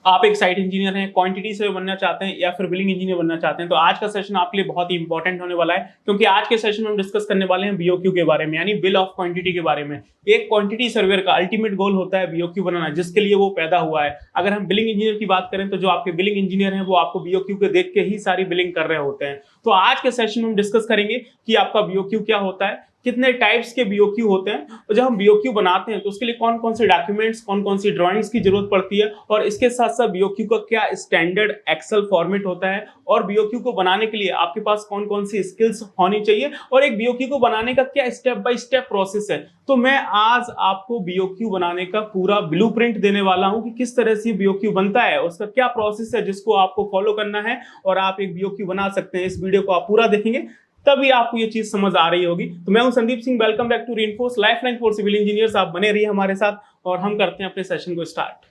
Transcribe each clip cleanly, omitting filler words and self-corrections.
आप एक site engineer हैं, क्वांटिटी से बनना चाहते हैं या फिर बिलिंग इंजीनियर बनना चाहते हैं, तो आज का सेशन आपके लिए बहुत ही इंपॉर्टेंट होने वाला है, क्योंकि आज के सेशन में हम डिस्कस करने वाले हैं बीओक्यू के बारे में, यानी बिल ऑफ क्वांटिटी के बारे में। एक क्वांटिटी सर्वेयर का अल्टीमेट गोल होता है बीओक्यू बनाना, जिसके लिए वो पैदा हुआ है। अगर हम बिलिंग इंजीनियर की बात करें तो जो आपके बिलिंग इंजीनियर हैं वो आपको बीओक्यू के देख के ही सारी बिलिंग कर रहे होते हैं। तो आज के सेशन में हम डिस्कस करेंगे कि आपका बीओक्यू क्या होता है, कितने टाइप्स के बीओक्यू होते हैं, और जब हम बीओक्यू बनाते हैं तो उसके लिए कौन कौन से डॉक्यूमेंट्स, कौन कौन सी ड्राइंग्स की जरूरत पड़ती है, और इसके साथ साथ बीओक्यू का क्या स्टैंडर्ड एक्सेल फॉर्मेट होता है, और बीओक्यू को बनाने के लिए आपके पास कौन कौन सी स्किल्स होनी चाहिए, और एक बीओक्यू को बनाने का क्या स्टेप बाय स्टेप प्रोसेस है। तो मैं आज आपको बीओक्यू बनाने का पूरा ब्लूप्रिंट देने वाला हूं कि किस तरह से बीओक्यू बनता है, उसका क्या प्रोसेस है जिसको आपको फॉलो करना है और आप एक बीओक्यू बना सकते हैं। इस वीडियो को आप पूरा देखेंगे तभी आपको ये चीज समझ आ रही होगी। तो मैं हूं Sandeep Singh, welcome back to Reinforce Lifeline for civil engineers. आप बने रहिए हमारे साथ और हम करते हैं अपने सेशन को स्टार्ट।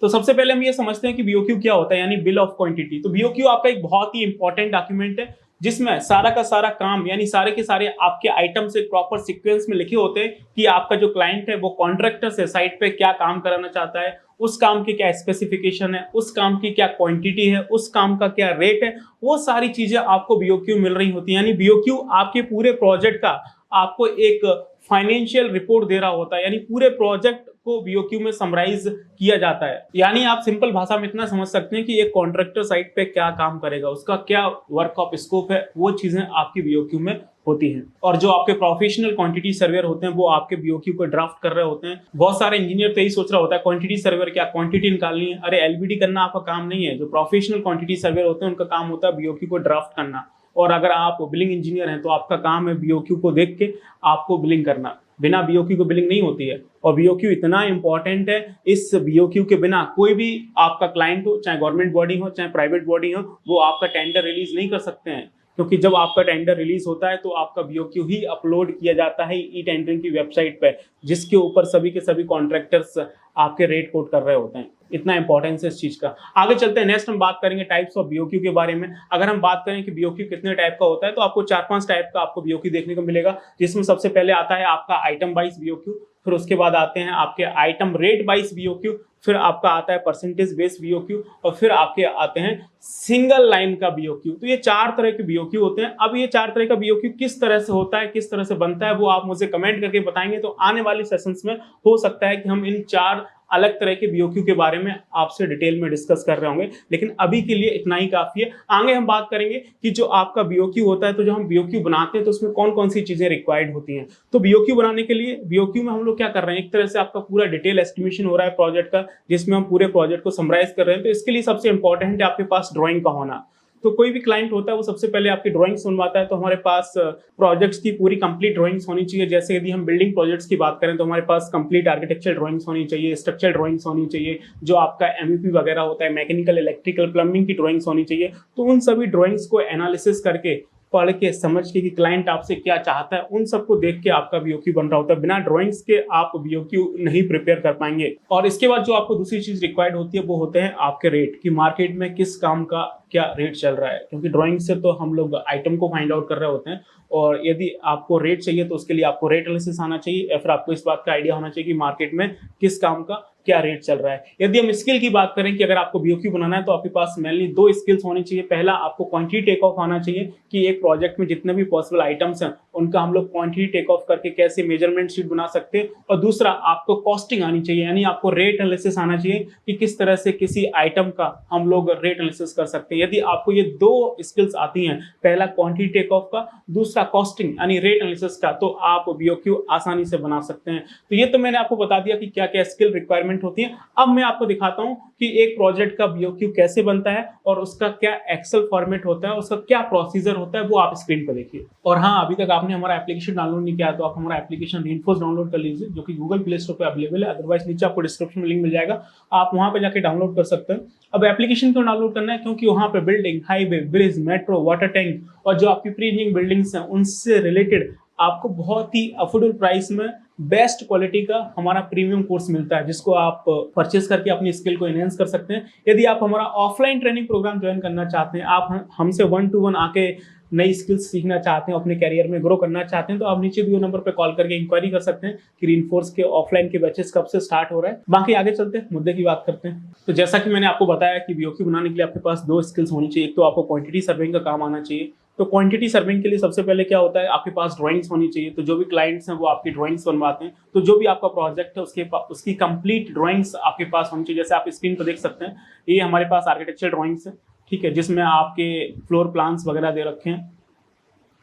तो सबसे पहले हम ये समझते हैं कि बीओक्यू क्या होता है, यानी बिल ऑफ क्वांटिटी। तो बीओक्यू आपका एक बहुत ही इंपॉर्टेंट डॉक्यूमेंट है जिसमें सारा का सारा काम, यानी सारे के सारे आपके आइटम्स एक प्रॉपर सीक्वेंस में लिखे होते हैं कि आपका जो क्लाइंट है वो कॉन्ट्रैक्टर से साइट पे क्या काम कराना चाहता है, उस काम की क्या स्पेसिफिकेशन है, उस काम की क्या क्वांटिटी है, उस काम का क्या रेट है, वो सारी चीजें आपको बीओक्यू मिल रही होती है। यानी बीओक्यू आपके पूरे प्रोजेक्ट का आपको एक फाइनेंशियल रिपोर्ट दे रहा होता है, यानी पूरे प्रोजेक्ट को बीओक्यू में समराइज किया जाता है। यानी आप सिंपल भाषा में इतना समझ सकते हैं कि एक कॉन्ट्रैक्टर साइट पे क्या काम करेगा, उसका क्या वर्क ऑफ स्कोप है, वो चीजें आपकी बीओक्यू में होती हैं। और जो आपके प्रोफेशनल क्वांटिटी सर्वेयर होते हैं वो आपके बीओक्यू को ड्राफ्ट कर रहे होते हैं। बहुत सारे इंजीनियर तो यही सोच रहा होता है क्वांटिटी सर्वेयर क्या क्वांटिटी निकालनी है, अरे एलबीडी करना आपका काम नहीं है। जो प्रोफेशनल क्वांटिटी सर्वेयर होते हैं उनका काम होता है बीओक्यू को ड्राफ्ट करना, और अगर आप बिलिंग इंजीनियर हैं तो आपका काम है बीओक्यू को देख के आपको बिलिंग करना। बिना बीओक्यू को बिलिंग नहीं होती है, और बीओक्यू इतना इंपॉर्टेंट है, इस बीओक्यू के बिना कोई भी आपका क्लाइंट हो, चाहे गवर्नमेंट बॉडी हो चाहे प्राइवेट बॉडी हो, वो आपका टेंडर रिलीज नहीं कर सकते हैं। क्योंकि जब आपका टेंडर रिलीज होता है तो आपका बीओक्यू ही अपलोड किया जाता है ई टेंडरिंग की वेबसाइट पे, जिसके ऊपर सभी के सभी कॉन्ट्रैक्टर्स आपके रेट कोट कर रहे होते हैं। इतना इंपॉर्टेंस है इस चीज का। आगे चलते हैं, नेक्स्ट हम बात करेंगे टाइप्स ऑफ बीओक्यू के बारे में। अगर हम बात करें कि बीओक्यू कितने टाइप का होता है तो आपको 4-5 टाइप का आपको बीओक्यू देखने को मिलेगा, जिसमें सबसे पहले आता है आपका आइटम वाइज बीओक्यू, फिर उसके बाद आते हैं आपके आइटम रेट वाइज बीओक्यू, फिर आपका आता है परसेंटेज बेस्ड बीओक्यू, और फिर आपके आते हैं सिंगल लाइन का बीओक्यू। तो ये 4 तरह के बीओक्यू होते हैं। अब ये 4 तरह का बीओक्यू किस तरह से होता है, किस तरह से बनता है, वो आप मुझे कमेंट करके बताएंगे। तो आने वाली सेशंस में हो सकता है कि हम इन 4 अलग तरह के बीओक्यू के बारे में आपसे डिटेल में डिस्कस कर रहे होंगे, लेकिन अभी के लिए इतना ही काफी है। आगे हम बात करेंगे कि जो आपका बीओक्यू होता है, तो जो हम बीओक्यू बनाते हैं तो उसमें कौन कौन सी चीजें रिक्वायर्ड होती हैं। तो बीओक्यू बनाने के लिए बीओक्यू में हम लोग क्या कर रहे हैं, एक तरह से आपका पूरा डिटेल एस्टिमेशन हो रहा है प्रोजेक्ट का, जिसमें हम पूरे प्रोजेक्ट को समराइज कर रहे हैं। तो इसके लिए सबसे इंपॉर्टेंट है आपके पास ड्राइंग का होना। तो कोई भी क्लाइंट होता है वो सबसे पहले आपकी ड्राइंग्स बनवाता है, तो हमारे पास प्रोजेक्ट्स की पूरी कंप्लीट ड्राइंग्स होनी चाहिए। जैसे यदि हम बिल्डिंग प्रोजेक्ट्स की बात करें तो हमारे पास कंप्लीट आर्किटेक्चरल ड्राइंग्स होनी चाहिए, स्ट्रक्चरल ड्राइंग्स होनी चाहिए, जो आपका एमईपी वगैरह होता है, मैकेनिकल, इलेक्ट्रिकल, प्लम्बिंग की ड्राइंग्स होनी चाहिए। तो उन सभी ड्राइंग्स को एनालिसिस करके, पढ़ के, समझ के कि क्लाइंट आपसे क्या चाहता है, उन सबको देख के आपका बीओक्यू बन रहा होता है। बिना ड्राइंग्स के आप बीओक्यू नहीं प्रिपेयर कर पाएंगे। और इसके बाद जो आपको दूसरी चीज रिक्वायर्ड होती है वो होते हैं आपके रेट, कि मार्केट में किस काम का क्या रेट चल रहा है। क्योंकि ड्राइंग से तो हम लोग आइटम को फाइंड आउट कर रहे होते हैं, और यदि आपको रेट चाहिए तो उसके लिए आपको रेट एनालिसिस आना चाहिए, या फिर आपको इस बात का आइडिया होना चाहिए कि मार्केट में किस काम का क्या रेट चल रहा है। यदि हम स्किल की बात करें कि अगर आपको बीओक्यू बनाना है तो आपके पास मेनली 2 स्किल्स होनी चाहिए। पहला, आपको क्वांटिटी टेक ऑफ आना चाहिए कि एक प्रोजेक्ट में जितने भी पॉसिबल आइटम्स हैं उनका हम लोग क्वांटिटी टेक ऑफ करके कैसे मेजरमेंट शीट बना सकते हैं। और दूसरा, आपको कॉस्टिंग आनी चाहिए, यानी आपको रेट एनालिसिस आना चाहिए कि किस तरह से किसी आइटम का हम लोग रेट एनालिसिस कर सकते हैं। यदि आपको ये 2 स्किल्स आती हैं, पहला क्वांटिटी टेक ऑफ का, दूसरा कॉस्टिंग यानी रेट एनालिसिस का, तो आप बीओक्यू आसानी से बना सकते हैं। तो ये तो मैंने आपको बता दिया कि क्या क्या स्किल रिक्वायरमेंट होती है। अब मैं आपको दिखाता हूं कि एक प्रोजेक्ट का बीओक्यू कैसे बनता है और उसका क्या एक्सेल फॉर्मेट होता है, उसका क्या प्रोसीजर होता है, वो आप स्क्रीन पर देखिए। और हाँ, अभी तक आपने हमारा एप्लीकेशन डाउनलोड नहीं किया तो आप हमारा एप्लीकेशन रेनफोर्स डाउनलोड कर लीजिए, जो कि गूगल प्ले स्टोर पे अवेलेबल है। अदरवाइज नीचे आपको डिस्क्रिप्शन में लिंक मिल जाएगा, आप वहां पे जाके डाउनलोड कर सकते हैं। अब एप्लीकेशन क्यों डाउनलोड करना है, क्योंकि वहां पे building, highway, bridge, metro, water tank और जो आपकी प्री इंजीनियरिंग बिल्डिंग्स हैं उनसे रिलेटेड आपको बहुत ही अफोर्डेबल प्राइस में बेस्ट क्वालिटी का हमारा प्रीमियम कोर्स मिलता है, जिसको आप परचेस करके अपनी स्किल को एनहेंस कर सकते हैं। यदि आप हमारा ऑफलाइन ट्रेनिंग प्रोग्राम ज्वाइन करना चाहते हैं, आप हमसे 1-to-1 आके नई स्किल्स सीखना चाहते हैं, अपने कैरियर में ग्रो करना चाहते हैं, तो आप नीचे दिए नंबर पर कॉल करके इंक्वायरी कर सकते हैं कि रीइंफोर्स के ऑफलाइन के बैचेस कब से स्टार्ट हो रहा है। बाकी आगे चलते हैं, मुद्दे की बात करते हैं। तो जैसा कि मैंने आपको बताया कि बीओक्यू बनाने के लिए आपके पास 2 स्किल्स होनी चाहिए। एक तो आपको क्वांटिटी सर्विंग का काम आना चाहिए। तो क्वांटिटी सर्विंग के लिए सबसे पहले क्या होता है, आपके पास ड्राइंग्स होनी चाहिए। तो जो भी क्लाइंट्स हैं वो आपकी ड्राइंग्स बनवाते हैं, तो जो भी आपका प्रोजेक्ट है उसकी कंप्लीट ड्राइंग्स आपके पास होनी चाहिए। जैसे आप स्क्रीन पर देख सकते हैं, ये हमारे पास आर्किटेक्चर ड्राइंग्स है, ठीक है, जिसमें आपके फ्लोर प्लान्स वगैरह दे रखे हैं,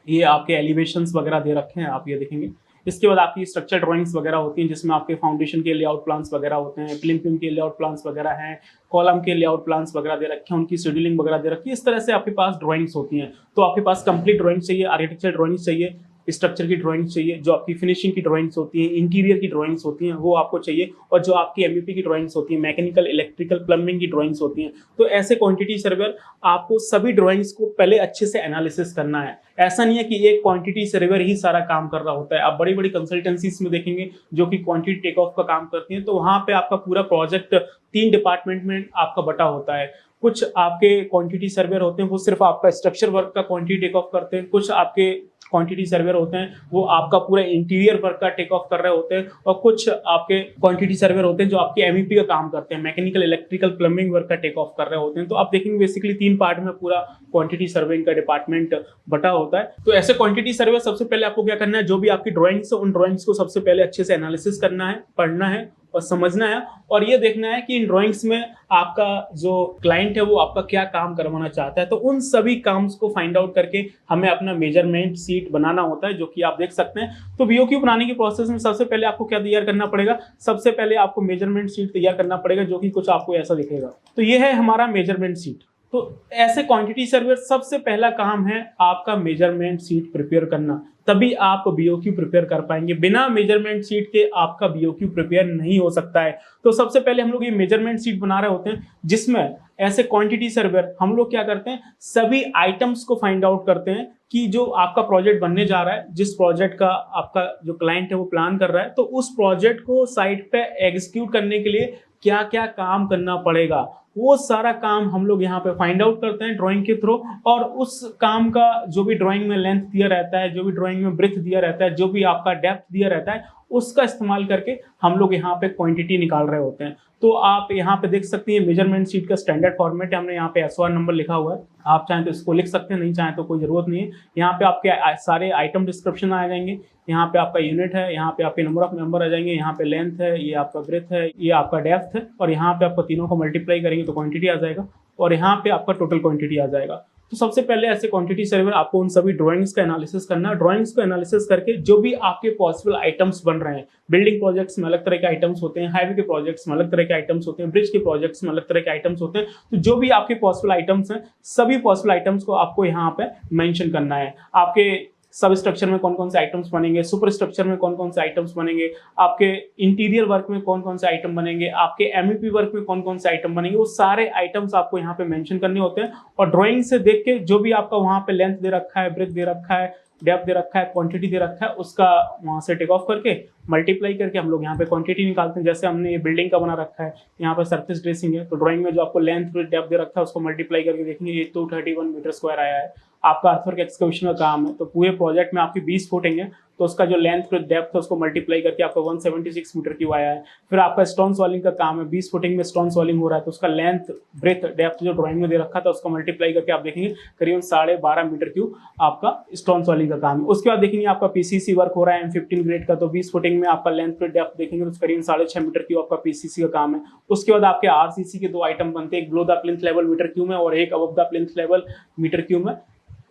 ये आपके एलिवेशंस वगैरह दे रखे हैं, आप ये देखेंगे। इसके बाद आपकी स्ट्रक्चर ड्राइंग्स वगैरह होती हैं, जिसमें आपके फाउंडेशन के लेआउट प्लान्स वगैरह होते हैं, प्लिम के लेआउट प्लान्स वगैरह हैं, कॉलम के लेआउट प्लान्स वगैरह दे रखे हैं, उनकी शेड्यूलिंग वगैरह दे रखी है। इस तरह से आपके पास ड्राइंग्स होती हैं। तो आपके पास कंप्लीट ड्राइंग चाहिए, आर्किटेक्चर ड्राइंग्स चाहिए, स्ट्रक्चर की ड्राइंग्स चाहिए, जो आपकी फिनिशिंग की ड्राइंग्स होती हैं, इंटीरियर की ड्राइंग्स होती हैं, वो आपको चाहिए, और जो आपकी एमईपी की ड्राइंग्स होती हैं, मैकेनिकल, इलेक्ट्रिकल, प्लम्बिंग की ड्राइंग्स होती हैं। तो ऐसे क्वांटिटी सर्वर आपको सभी ड्राइंग्स को पहले अच्छे से एनालिसिस करना है। ऐसा नहीं है कि एक क्वांटिटी सर्वर ही सारा काम कर रहा होता है। आप बड़ी बड़ी कंसल्टेंसीज में देखेंगे जो कि क्वांटिटी टेक ऑफ का काम करती हैं, तो वहां पे आपका पूरा प्रोजेक्ट 3 डिपार्टमेंट में आपका बटा होता है। कुछ आपके क्वांटिटी सर्वर होते हैं वो सिर्फ आपका स्ट्रक्चर वर्क का क्वांटिटी टेक ऑफ करते हैं, कुछ आपके क्वांटिटी सर्वर होते हैं वो आपका पूरा इंटीरियर वर्क का टेक ऑफ कर रहे होते हैं, और कुछ आपके क्वांटिटी सर्वर होते हैं जो आपके एमईपी का काम करते हैं, मैकेनिकल, इलेक्ट्रिकल, प्लम्बिंग वर्क का टेक ऑफ कर रहे होते हैं। तो आप देखेंगे बेसिकली 3 पार्ट में पूरा क्वांटिटी सर्विंग का डिपार्टमेंट बटा होता है। तो ऐसे क्वांटिटी सर्वे सबसे पहले आपको क्या करना है, जो भी आपकी ड्राइंग्स है उन ड्राइंग्स को सबसे पहले अच्छे से एनालिसिस करना है, पढ़ना है और समझना है, और ये देखना है कि इन ड्राइंग्स में आपका जो क्लाइंट है वो आपका क्या काम करवाना चाहता है। तो उन सभी काम्स को फाइंड आउट करके हमें अपना मेजरमेंट शीट बनाना होता है, जो कि आप देख सकते हैं। तो बीओक्यू बनाने के प्रोसेस में सबसे पहले आपको क्या तैयार करना पड़ेगा, सबसे पहले आपको मेजरमेंट शीट तैयार करना पड़ेगा, जो कि कुछ आपको ऐसा दिखेगा। तो ये है हमारा मेजरमेंट शीट। तो ऐसे क्वांटिटी सर्वर सबसे पहला काम है आपका मेजरमेंट शीट प्रिपेयर करना, तभी आप बीओक्यू प्रिपेयर कर पाएंगे। बिना मेजरमेंट शीट के आपका बीओक्यू प्रिपेयर नहीं हो सकता है। तो सबसे पहले हम लोग ये मेजरमेंट शीट बना रहे होते हैं, जिसमें ऐसे क्वांटिटी सर्वर हम लोग क्या करते हैं, सभी आइटम्स को फाइंड आउट करते हैं कि जो आपका प्रोजेक्ट बनने जा रहा है, जिस प्रोजेक्ट का आपका जो क्लाइंट है वो प्लान कर रहा है, तो उस प्रोजेक्ट को साइट पे एग्जीक्यूट करने के लिए क्या क्या काम करना पड़ेगा, वो सारा काम हम लोग यहाँ पे फाइंड आउट करते हैं ड्राइंग के थ्रू। और उस काम का जो भी ड्राइंग में लेंथ दिया रहता है, जो भी ड्राइंग में ब्रेथ दिया रहता है, जो भी आपका डेप्थ दिया रहता है, उसका इस्तेमाल करके हम लोग यहाँ पे क्वांटिटी निकाल रहे होते हैं। तो आप यहाँ पे देख सकते हैं मेजरमेंट शीट का स्टैंडर्ड फॉर्मेट है, हमने यहाँ पे एसओआर नंबर लिखा हुआ है। आप चाहें तो इसको लिख सकते हैं, नहीं चाहें तो कोई जरूरत नहीं है। यहाँ पे आपके सारे आइटम डिस्क्रिप्शन आ जाएंगे, यहाँ पे आपका यूनिट है, यहाँ पे आपके नंबर ऑफ मेंबर आ जाएंगे, यहाँ पे लेंथ है, ये आपका ब्रेथ है, ये आपका डेप्थ है, और यहाँ पे आपको तीनों को मल्टीप्लाई करेंगे तो क्वांटिटी आ जाएगा, और यहाँ पे आपका टोटल क्वांटिटी आ जाएगा। तो सबसे पहले ऐसे क्वांटिटी सर्वर आपको उन सभी ड्राइंग्स का एनालिसिस करना है। ड्राइंग्स को एनालिसिस करके जो भी आपके पॉसिबल आइटम्स बन रहे हैं, बिल्डिंग प्रोजेक्ट्स में अलग तरह के आइटम्स होते हैं, हाईवे के प्रोजेक्ट्स में अलग तरह के आइटम्स होते हैं, ब्रिज के प्रोजेक्ट्स में अलग तरह के आइटम्स होते हैं। तो जो भी आपके पॉसिबल आइटम्स हैं, सभी पॉसिबल आइटम्स को आपको यहाँ पे मेंशन करना है। आपके सब स्ट्रक्चर में कौन कौन से आइटम्स बनेंगे, सुपर स्ट्रक्चर में कौन कौन से आइटम्स बनेंगे, आपके इंटीरियर वर्क में कौन कौन से आइटम बनेंगे, आपके एमईपी वर्क में कौन कौन से आइटम बनेंगे, वो सारे आइटम्स आपको यहाँ पे मेंशन करने होते हैं। और ड्राइंग से देख के जो भी आपका वहाँ पे लेंथ दे रखा है, ब्रेथ दे रखा है, डेप्थ दे रखा है, क्वांटिटी दे रखा है, उसका वहाँ से टेक ऑफ करके मल्टीप्लाई करके हम लोग यहाँ पे क्वांटिटी निकालते हैं। जैसे हमने ये बिल्डिंग का बना रखा है, यहाँ पर सरफेस ड्रेसिंग है, तो ड्राइंग में जो आपको लेंथ ब्रेथ डेप्थ दे रखा है उसको मल्टीप्लाई करके देखेंगे, ये 231 मीटर स्क्वायर आया है। आपका अर्थवर्क एक्सकवेशन का काम है, तो पूरे प्रोजेक्ट में आपकी 20 फुटिंग है, तो उसका जो लेंथ डेप्थ है उसको मल्टीप्लाई करके आपका 176 मीटर क्यूब आया है। फिर आपका स्टोन सॉलिंग का काम है, 20 फुटिंग में स्टोन सॉलिंग हो रहा है, तो उसका लेंथ ब्रेथ डेप्थ जो ड्राइंग में दे रखा था उसको मल्टीप्लाई करके आप देखेंगे करीबन 12.5 मीटर क्यूब आपका स्टोन सॉलिंग का काम है। उसके बाद देखेंगे आपका पीसीसी वर्क हो रहा है M15 ग्रेड का, तो 20 फुटिंग में आपका लेंथ डेप्थ देखेंगे तो करीबन 6.5 मीटर क्यूब आपका पीसीसी का काम है। उसके बाद आपके आरसीसी के 2 आइटम बनते हैं, एक below the plinth level meter cube में और एक above the plinth level meter cube में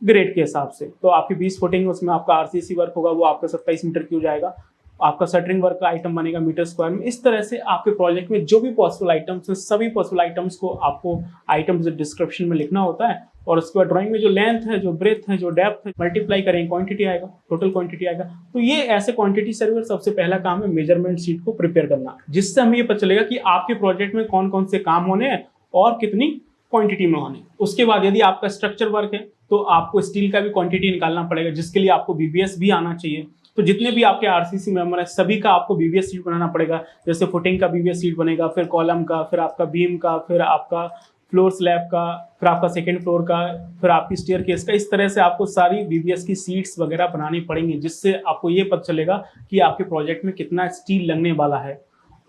ग्रेड के हिसाब से। तो आपकी 20 फुटिंग उसमें आपका आरसीसी वर्क होगा, वो आपका 27 मीटर क्यूब जाएगा। आपका शटरिंग वर्क का आइटम बनेगा मीटर स्क्वायर में। इस तरह से आपके प्रोजेक्ट में जो भी पॉसिबल आइटम्स हैं, सभी पॉसिबल आइटम्स को आपको आइटम्स डिस्क्रिप्शन में लिखना होता है। और उसके बाद ड्राइंग में जो लेंथ है, जो ब्रेथ है, जो डेप्थ है, मल्टीप्लाई करेंगे क्वांटिटी आएगा, टोटल क्वांटिटी आएगा। तो ये ऐसे क्वांटिटी सर्वर सबसे पहला काम है मेजरमेंट शीट को प्रिपेयर करना, जिससे हमें ये पता चलेगा कि आपके प्रोजेक्ट में कौन कौन से काम होने हैं और कितनी क्वांटिटी में होने। उसके बाद यदि आपका स्ट्रक्चर वर्क है तो आपको स्टील का भी क्वांटिटी निकालना पड़ेगा, जिसके लिए आपको बीबीएस भी आना चाहिए। तो जितने भी आपके आरसीसी मेंबर है सभी का आपको बीबीएस शीट बनाना पड़ेगा। जैसे फुटिंग का बीबीएस शीट बनेगा, फिर कॉलम का, फिर आपका बीम का, फिर आपका फ्लोर स्लैब का, फिर आपका सेकंड फ्लोर का, फिर आपकी स्टेयरकेस का। इस तरह से आपको सारी बीबीएस की सीट्स वगैरह बनानी पड़ेंगी, जिससे आपको ये पता चलेगा कि आपके प्रोजेक्ट में कितना स्टील लगने वाला है।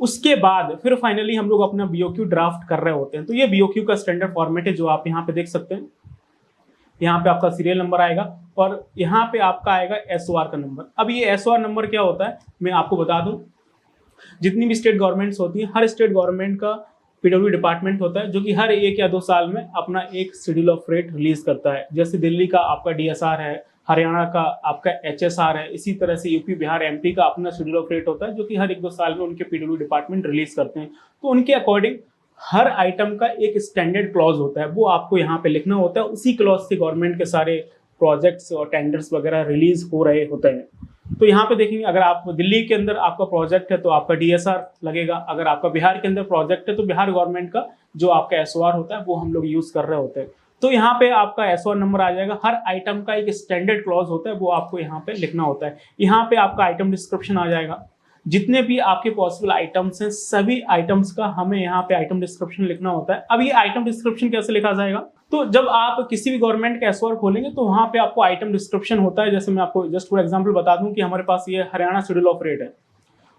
उसके बाद फिर फाइनली हम लोग अपना बीओक्यू ड्राफ्ट कर रहे होते हैं। तो ये बीओक्यू का स्टैंडर्ड फॉर्मेट है जो आप यहाँ पे देख सकते हैं। यहाँ पे आपका सीरियल नंबर आएगा और यहाँ पे आपका आएगा एसओआर का नंबर। अब ये एसओआर नंबर क्या होता है मैं आपको बता दूं। जितनी भी स्टेट गवर्नमेंट्स होती हैं, हर स्टेट गवर्नमेंट का पीडब्ल्यू डिपार्टमेंट होता है जो कि हर 1 या 2 साल में अपना एक शेड्यूल ऑफ रेट रिलीज करता है। जैसे दिल्ली का आपका डीएसआर है, हरियाणा का आपका एचएसआर है, इसी तरह से यूपी बिहार एमपी का अपना शेड्यूल ऑफ रेट होता है जो कि हर 1-2 साल में उनके पीडब्ल्यू डिपार्टमेंट रिलीज करते हैं। तो उनके अकॉर्डिंग हर आइटम का एक स्टैंडर्ड क्लॉज होता है, वो आपको यहाँ पे लिखना होता है। उसी क्लॉज से गवर्नमेंट के सारे प्रोजेक्ट्स और टेंडर्स वगैरह रिलीज हो रहे होते हैं। तो यहाँ पे देखेंगे, अगर आप दिल्ली के अंदर आपका प्रोजेक्ट है तो आपका डीएसआर लगेगा। अगर आपका बिहार के अंदर प्रोजेक्ट है तो बिहार गवर्नमेंट का जो आपका एसओआर होता है वो हम लोग यूज कर रहे होते हैं। तो यहाँ पे आपका एसओआर नंबर आ जाएगा। हर आइटम का एक स्टैंडर्ड क्लॉज होता है, वो आपको यहाँ पे लिखना होता है। यहाँ पे आपका आइटम डिस्क्रिप्शन आ जाएगा। जितने भी आपके पॉसिबल आइटम्स हैं, सभी आइटम्स का हमें यहाँ पे आइटम डिस्क्रिप्शन लिखना होता है। अब ये आइटम डिस्क्रिप्शन कैसे लिखा जाएगा, तो जब आप किसी भी गवर्नमेंट का एसओआर खोलेंगे तो वहाँ पे आपको आइटम डिस्क्रिप्शन होता है। जैसे मैं आपको जस्ट फॉर एग्जांपल बता दूं कि हमारे पास ये हरियाणा शेड्यूल ऑफ रेट है,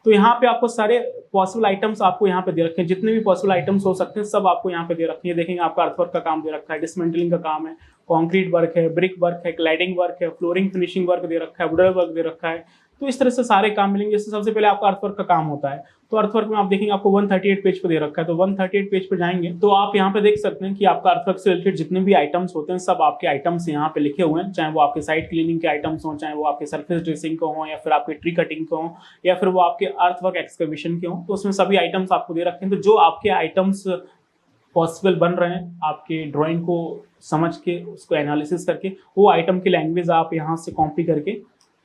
तो यहाँ पे आपको सारे पॉसिबल आइटम्स आपको यहाँ पे दे रखे हैं। जितने भी पॉसिबल आइटम्स हो सकते हैं सब आपको यहाँ पे दे रखे हैं। देखेंगे आपका अर्थवर्क का काम दे रखा है, डिसमेंटलिंग का काम है, कंक्रीट वर्क है, ब्रिक वर्क है, क्लैडिंग वर्क है, फ्लोरिंग फिनिशिंग वर्क दे रखा है, वुडर वर्क दे रखा है। तो इस तरह से सारे काम मिलेंगे। जैसे सबसे पहले आपका अर्थवर्क का काम होता है, तो अर्थवर्क में आप देखेंगे आपको 138 पेज पे दे रखा है। तो 138 पेज पे जाएंगे तो आप यहाँ पे देख सकते हैं कि आपका अर्थवर्क से रिलेटेड जितने भी आइटम्स होते हैं सब आपके आइटम्स यहाँ पे लिखे हुए हैं। चाहे वो आपके साइट क्लीनिंग के आइटम्स हों, चाहे वो आपके सरफेस ड्रेसिंग के हों, या फिर आपके ट्री कटिंग के हों, या फिर वो आपके अर्थवर्क एक्सकवेशन के हों, तो उसमें सभी आइटम्स आपको दे रखे हैं। तो जो आपके आइटम्स पॉसिबल बन रहे हैं आपके ड्राइंग को समझ के उसको एनालिसिस करके, वो आइटम की लैंग्वेज आप यहाँ से कॉपी करके,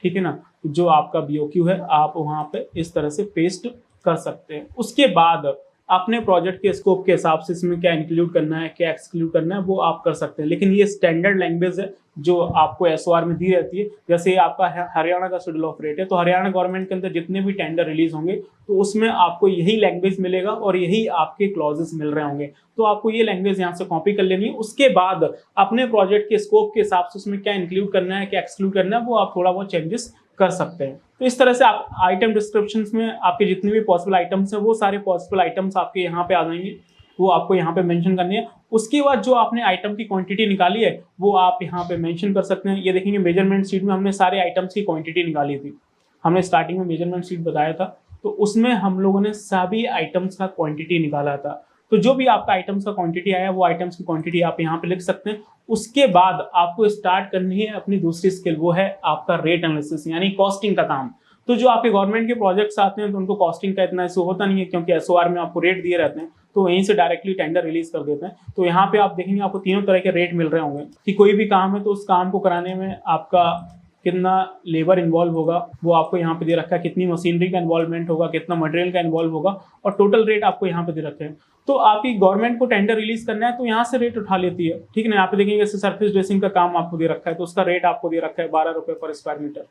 ठीक है ना, जो आपका बीओक्यू है आप वहाँ पे इस तरह से पेस्ट कर सकते हैं। उसके बाद अपने प्रोजेक्ट के स्कोप के हिसाब से इसमें क्या इंक्लूड करना है, क्या एक्सक्लूड करना है, वो आप कर सकते हैं। लेकिन ये स्टैंडर्ड लैंग्वेज है जो आपको एसओआर में दी रहती है। जैसे आपका हरियाणा का शेड्यूल ऑफ रेट है, तो हरियाणा गवर्नमेंट के अंदर जितने भी टेंडर रिलीज होंगे तो उसमें आपको यही लैंग्वेज मिलेगा और यही आपके क्लॉजेस मिल रहे होंगे। तो आपको ये लैंग्वेज यहाँ से कॉपी कर लेनी है। उसके बाद अपने प्रोजेक्ट के स्कोप के हिसाब से उसमें क्या इंक्लूड करना है, क्या एक्सक्लूड करना है, वो आप थोड़ा बहुत चेंजेस कर सकते हैं। तो इस तरह से आप आइटम डिस्क्रिप्शंस में आपके जितने भी पॉसिबल आइटम्स हैं वो सारे पॉसिबल आइटम्स आपके यहाँ पे आ जाएंगे, वो आपको यहाँ पे मेंशन करनी है। उसके बाद जो आपने आइटम की क्वांटिटी निकाली है वो आप यहाँ पे मेंशन कर सकते हैं। ये देखेंगे मेजरमेंट शीट में हमने सारे आइटम्स की क्वांटिटी निकाली थी। हमने स्टार्टिंग में मेजरमेंट शीट बताया था, तो उसमें हम लोगों ने सभी आइटम्स का क्वांटिटी निकाला था। तो जो भी आपका आइटम्स का क्वांटिटी आया वो आइटम्स की क्वांटिटी आप यहाँ पे लिख सकते हैं। उसके बाद आपको स्टार्ट करनी है अपनी दूसरी स्किल, वो है आपका रेट एनालिसिस यानी कॉस्टिंग का काम। तो जो आपके गवर्नमेंट के प्रोजेक्ट्स आते हैं तो उनको कॉस्टिंग का इतना इशू होता नहीं है, क्योंकि एसओआर में आपको रेट दिए रहते हैं, तो वहीं से डायरेक्टली टेंडर रिलीज कर देते हैं। तो यहाँ पे आप देखेंगे आपको तीनों तरह के रेट मिल रहे होंगे कि कोई भी काम है तो उस काम को कराने में आपका कितना लेबर इन्वॉल्व होगा वो आपको यहाँ पे दे रखा है, कितनी मशीनरी का इन्वॉल्वमेंट होगा, कितना मटेरियल का इन्वॉल्व होगा, और टोटल रेट आपको यहाँ पे दे रखे हैं। तो आपकी गवर्नमेंट को टेंडर रिलीज करना है तो यहाँ से रेट उठा लेती है, ठीक है ना। यहाँ पे देखेंगे जैसे सरफेस ड्रेसिंग का काम आपको दे रखा है तो उसका रेट आपको दे रखा है 12 रुपये पर स्क्वायर मीटर।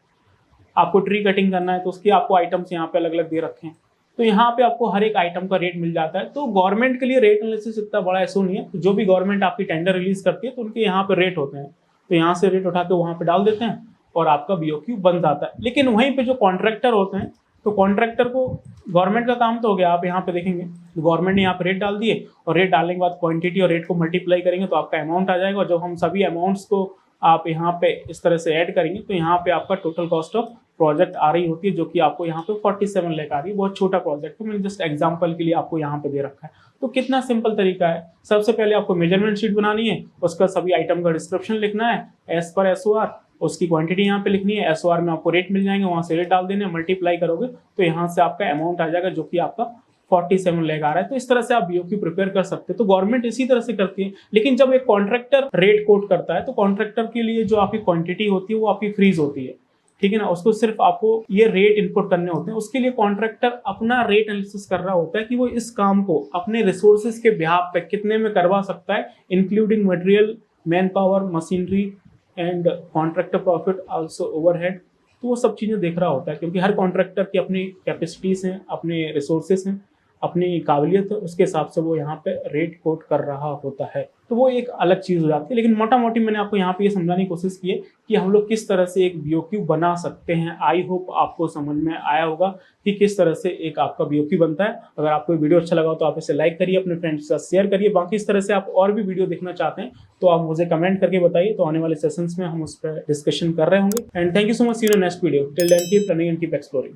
आपको ट्री कटिंग करना है तो उसकी आपको आइटम्स यहाँ पे अलग अलग दे रखे हैं। तो यहाँ पे आपको हर एक आइटम का रेट मिल जाता है। तो गवर्नमेंट के लिए रेट एनालिसिस इतना बड़ा इशू नहीं है। तो जो भी गवर्नमेंट आपकी टेंडर रिलीज करती है तो उनके यहाँ पे रेट होते हैं, तो यहाँ से रेट उठा के वहाँ पे डाल देते हैं और आपका बीओक्यू बन जाता है। लेकिन वहीं पे जो कॉन्ट्रैक्टर होते हैं तो कॉन्ट्रैक्टर को गवर्नमेंट का काम तो हो गया, आप यहाँ पे देखेंगे गवर्नमेंट ने यहाँ पे रेट डाल दिए और रेट डालने के बाद क्वांटिटी और रेट को मल्टीप्लाई करेंगे तो आपका अमाउंट आ जाएगा। और जब हम सभी अमाउंट्स को आप यहाँ पे इस तरह से ऐड करेंगे तो यहाँ पे आपका टोटल कॉस्ट ऑफ प्रोजेक्ट आ रही होती है, जो कि आपको यहाँ पे 47 लाख आ रही है। बहुत छोटा प्रोजेक्ट है, मैंने जस्ट एग्जांपल के लिए आपको यहाँ पे दे रखा है। तो कितना सिंपल तरीका है। सबसे पहले आपको मेजरमेंट शीट बनानी है, उसका सभी आइटम का डिस्क्रिप्शन लिखना है एज पर एसओआर, उसकी क्वांटिटी यहाँ पे लिखनी है, एसओआर में आपको रेट मिल जाएंगे, वहां से रेट डाल देने, मल्टीप्लाई करोगे तो यहाँ से आपका अमाउंट आ जाएगा जो कि आपका 47 लाख आ रहा है। तो इस तरह से आप बीओक्यू प्रिपेयर कर सकते हैं। तो गवर्नमेंट इसी तरह से करती है। लेकिन जब एक कॉन्ट्रैक्टर रेट कोट करता है तो कॉन्ट्रैक्टर के लिए जो आपकी क्वांटिटी होती है वो आपकी फ्रीज होती है, ठीक है ना। उसको सिर्फ आपको ये रेट इनपुट करने होते हैं। उसके लिए कॉन्ट्रैक्टर अपना रेट एनालिसिस कर रहा होता है कि वो इस काम को अपने रिसोर्सेज के बिहाफ पे कितने में करवा सकता है, including material, man power, machinery and contractor profit also overhead. तो वो सब चीज़ें देख रहा होता है, क्योंकि हर कॉन्ट्रैक्टर की अपनी कैपेसिटीज हैं, अपने रिसोर्सेज हैं। अपनी काबिलियत उसके हिसाब से वो यहाँ पे रेट कोट कर रहा होता है, तो वो एक अलग चीज़ हो जाती है। लेकिन मोटा मोटी मैंने आपको यहाँ पे ये समझाने की कोशिश की है कि हम लोग किस तरह से एक BOQ बना सकते हैं। आई होप आपको समझ में आया होगा कि किस तरह से एक आपका BOQ बनता है। अगर आपको वीडियो अच्छा लगा तो आप इसे लाइक करिए, अपने फ्रेंड्स के साथ शेयर करिए। बाकी इस तरह से आप और भी वीडियो देखना चाहते हैं तो आप मुझे कमेंट करके बताइए, तो आने वाले सेशंस में हम उस पर डिस्कशन कर रहे होंगे। And thank you so much, see you in next video. Till then keep learning and keep exploring.